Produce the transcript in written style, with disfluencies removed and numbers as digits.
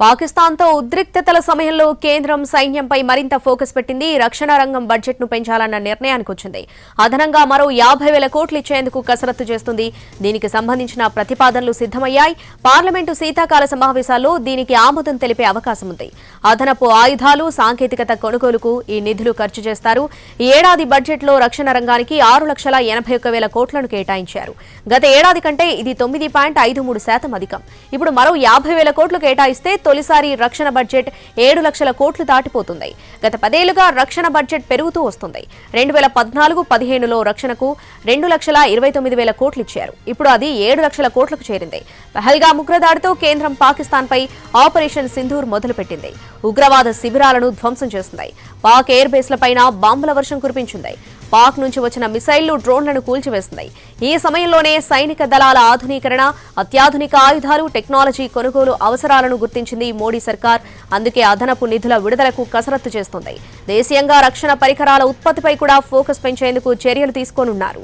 పాకిస్తాన్తో ఉద్రిక్తతల సమయంలో కేంద్రం సైన్యంపై మరింత ఫోకస్ పెట్టింది. రక్షణ రంగం బడ్జెట్ను పెంచాలన్న నిర్ణయానికి వచ్చింది. అదనంగా మరో 50,000 కోట్లు ఇచ్చేందుకు కసరత్తు చేస్తుంది. దీనికి సంబంధించిన ప్రతిపాదనలు సిద్ధమయ్యాయి. పార్లమెంటు శీతాకాల సమావేశాల్లో దీనికి ఆమోదం తెలిపే అవకాశం ఉంది. అదనపు ఆయుధాలు, సాంకేతికత కొనుగోలుకు ఈ నిధులు ఖర్చు చేస్తారు. ఈ ఏడాది బడ్జెట్లో రక్షణ రంగానికి 6,81,000 కోట్లను కేటాయించారు. గత ఏడాది కంటే ఇది 9.53% అధికం. ఇప్పుడు మరో 50,000 కోట్లు కేటాయిస్తే తొలిసారి రక్షణ బడ్జెట్ 7 లక్షల కోట్లు దాటిపోతుంది. గత 10 ఏళ్లుగా రక్షణ బడ్జెట్ పెరుగుతూ వస్తుంది. 2014-15లో రక్షణకు 2,29,000 కోట్లు ఇచ్చారు. ఇప్పుడు అది 7 లక్షల కోట్లకు చేరింది. పహల్గామ్ ఉగ్రదాడితో కేంద్రం పాకిస్తాన్పై ఆపరేషన్ సింధూర్ మొదలుపెట్టింది. ఉగ్రవాద శిబిరాలను ధ్వంసం చేసింది. పాక్ ఎయిర్ బేస్లపైన బాంబుల వర్షం కురిపించింది. పాక్ నుంచి వచ్చిన మిసైళ్లు, డ్రోన్లను కూల్చివేసింది. ఈ సమయంలోనే సైనిక దళాల ఆధునీకరణ, అత్యాధునిక ఆయుధాలు, టెక్నాలజీ కొనుగోలు అవసరాలను గుర్తించింది మోడీ సర్కార్. అందుకే అదనపు నిధుల విడుదలకు కసరత్తు చేస్తోంది. దేశీయంగా రక్షణ పరికరాల ఉత్పత్తిపై కూడా ఫోకస్ పెంచేందుకు చర్యలు తీసుకోనున్నారు.